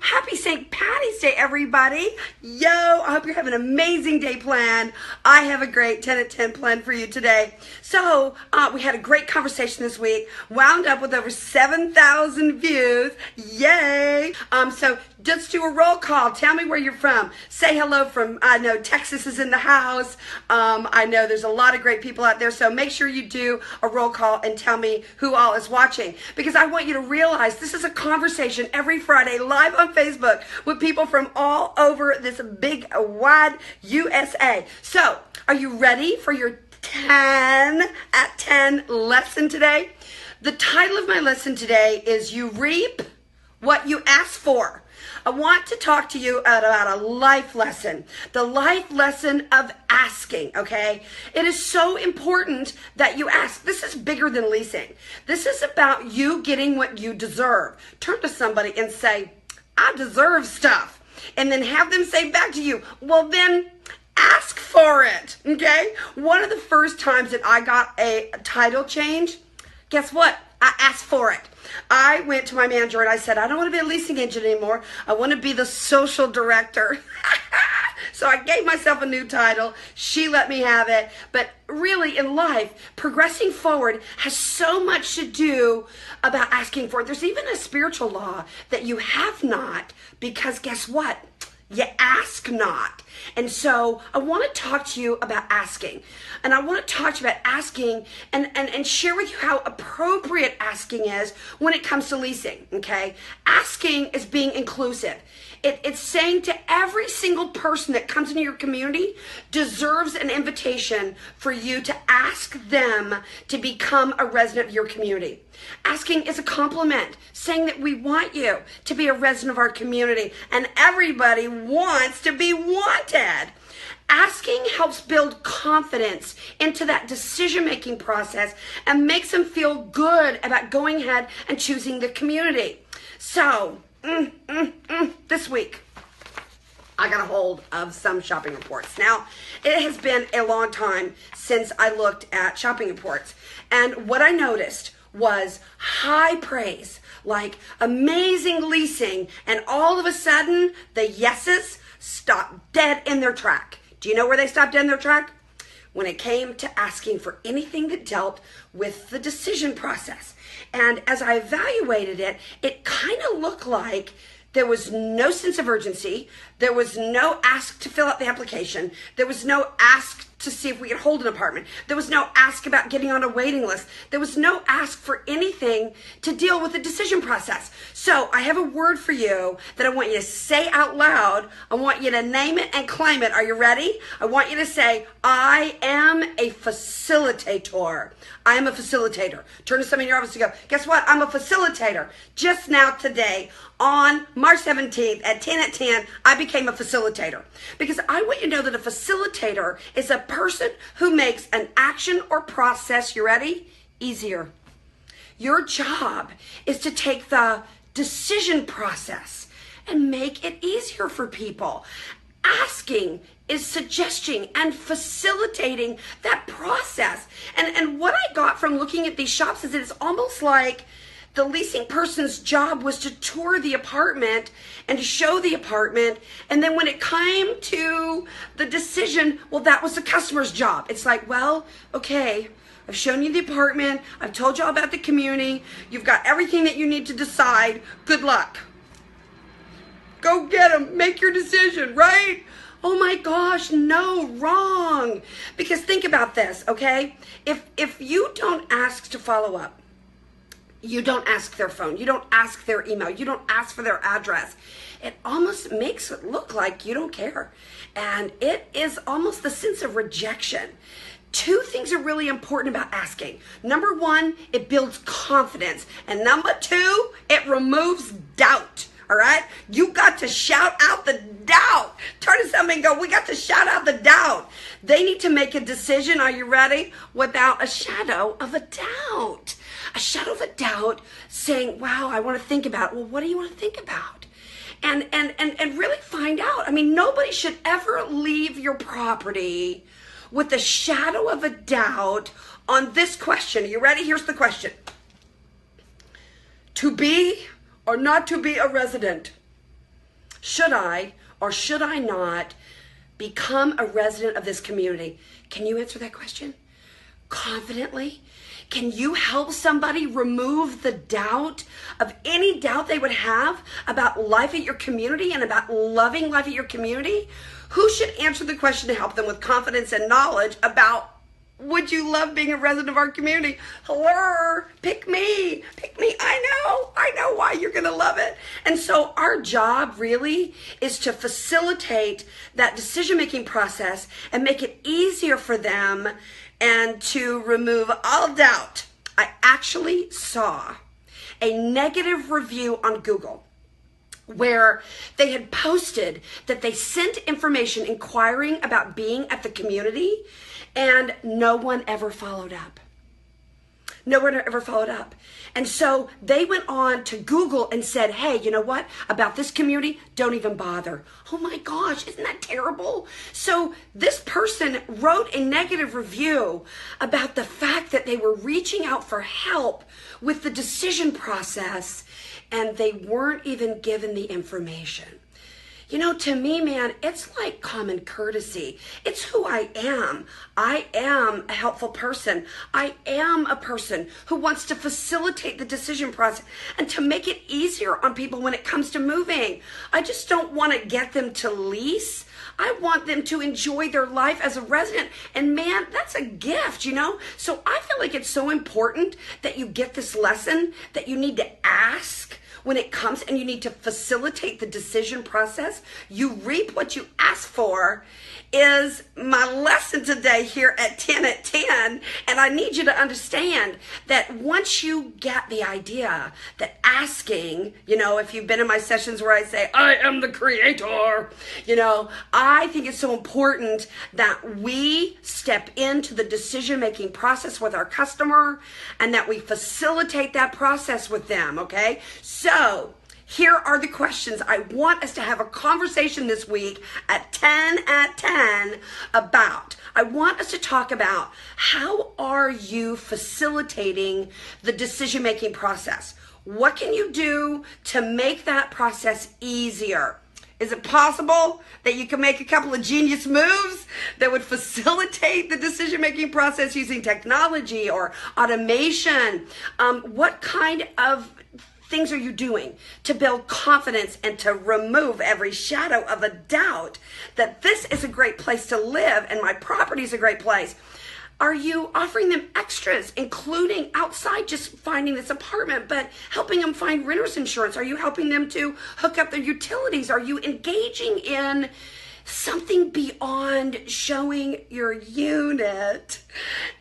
Happy St. Patty's Day, everybody. Yo, I hope you're having an amazing day planned. I have a great 10 at 10 plan for you today. So, we had a great conversation this week, wound up with over 7,000 views. Yay. So just do a roll call. Tell me where you're from. Say hello from, I know Texas is in the house. I know there's a lot of great people out there. So make sure you do a roll call and tell me who all is watching. Because I want you to realize this is a conversation every Friday live on Facebook with people from all over this big, wide USA. So are you ready for your 10 at 10 lesson today? The title of my lesson today is You Reap What You Ask For. I want to talk to you about a life lesson, the life lesson of asking, okay? It is so important that you ask. This is bigger than leasing. This is about you getting what you deserve. Turn to somebody and say, I deserve stuff. And then have them say back to you, well then, ask for it, okay? One of the first times that I got a title change, guess what? I asked for it. I went to my manager and I said, I don't want to be a leasing agent anymore. I want to be the social director. So I gave myself a new title. She let me have it. But really in life, progressing forward has so much to do about asking for it. There's even a spiritual law that you have not, because guess what? You ask not. And so I want to talk to you about asking. And I want to talk to you about asking and share with you how appropriate asking is when it comes to leasing, okay? Asking is being inclusive. It's saying to every single person that comes into your community deserves an invitation for you to ask them to become a resident of your community. Asking is a compliment, saying that we want you to be a resident of our community, and everybody wants to be wanted. Asking helps build confidence into that decision-making process and makes them feel good about going ahead and choosing the community. So, this week, I got a hold of some shopping reports. Now, it has been a long time since I looked at shopping reports, and what I noticed was high praise, like amazing leasing, and all of a sudden, the yeses stopped dead in their track. Do you know where they stopped dead in their track? When it came to asking for anything that dealt with the decision process. And as I evaluated it, it kind of looked like there was no sense of urgency. There was no ask to fill out the application. There was no ask to see if we could hold an apartment. There was no ask about getting on a waiting list. There was no ask for anything to deal with the decision process. So I have a word for you that I want you to say out loud. I want you to name it and claim it. Are you ready? I want you to say, I am a facilitator. I am a facilitator. Turn to somebody in your office and go, guess what? I'm a facilitator. Just now today, on March 17th at 10 at 10, I became a facilitator. Because I want you to know that a facilitator is a person who makes an action or process, you ready? Easier. Your job is to take the decision process and make it easier for people. Asking is suggesting and facilitating that process. And what I got from looking at these shops is that it's almost like the leasing person's job was to tour the apartment and to show the apartment. And then when it came to the decision, well, that was the customer's job. It's like, well, okay, I've shown you the apartment. I've told you all about the community. You've got everything that you need to decide. Good luck. Go get them. Make your decision, right? Oh my gosh, no, wrong. Because think about this, okay? If you don't ask to follow up, you don't ask their phone, you don't ask their email, you don't ask for their address, it almost makes it look like you don't care. And it is almost the sense of rejection. Two things are really important about asking. Number one, it builds confidence. And number two, it removes doubt. All right? You got to shout out the doubt. Turn to somebody and go, we got to shout out the doubt. They need to make a decision, are you ready? Without a shadow of a doubt. A shadow of a doubt saying, wow, I want to think about it. Well, what do you want to think about? And really find out. I mean, nobody should ever leave your property with a shadow of a doubt on this question. Are you ready? Here's the question. To be or not to be a resident? should I or should I not become a resident of this community? Can you answer that question confidently? Can you help somebody remove the doubt of any doubt they would have about life at your community and about loving life at your community? Who should answer the question to help them with confidence and knowledge about, would you love being a resident of our community? Hello, pick me. I know why you're going to love it. And so our job really is to facilitate that decision-making process and make it easier for them and to remove all doubt. I actually saw a negative review on Google where they had posted that they sent information inquiring about being at the community, and no one ever followed up. No one ever followed up. And so they went on to Google and said, hey, you know what? About this community, don't even bother. Oh my gosh, isn't that terrible? So this person wrote a negative review about the fact that they were reaching out for help with the decision process and they weren't even given the information. You know, to me, man, it's like common courtesy. It's who I am. I am a helpful person. I am a person who wants to facilitate the decision process and to make it easier on people when it comes to moving. I just don't want to get them to lease. I want them to enjoy their life as a resident. And man, that's a gift, you know? So I feel like it's so important that you get this lesson, that you need to ask when it comes, and you need to facilitate the decision process. You reap what you ask for is my lesson today here at 10 at 10. And I need you to understand that once you get the idea that asking, you know, if you've been in my sessions where I say, I am the creator, you know, I think it's so important that we step into the decision-making process with our customer and that we facilitate that process with them, okay? So here are the questions I want us to have a conversation this week at 10 at 10 about. I want us to talk about, how are you facilitating the decision-making process? What can you do to make that process easier? Is it possible that you can make a couple of genius moves that would facilitate the decision-making process using technology or automation? What kind of things are you doing to build confidence and to remove every shadow of a doubt that this is a great place to live and my property is a great place? Are you offering them extras, including outside just finding this apartment, but helping them find renter's insurance? Are you helping them to hook up their utilities? Are you engaging in something beyond showing your unit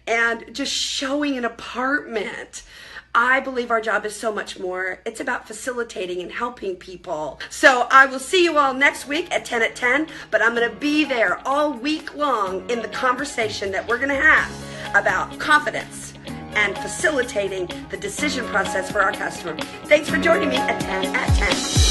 and just showing an apartment? I believe our job is so much more. It's about facilitating and helping people. So I will see you all next week at 10 at 10, but I'm going to be there all week long in the conversation that we're going to have about confidence and facilitating the decision process for our customer. Thanks for joining me at 10 at 10.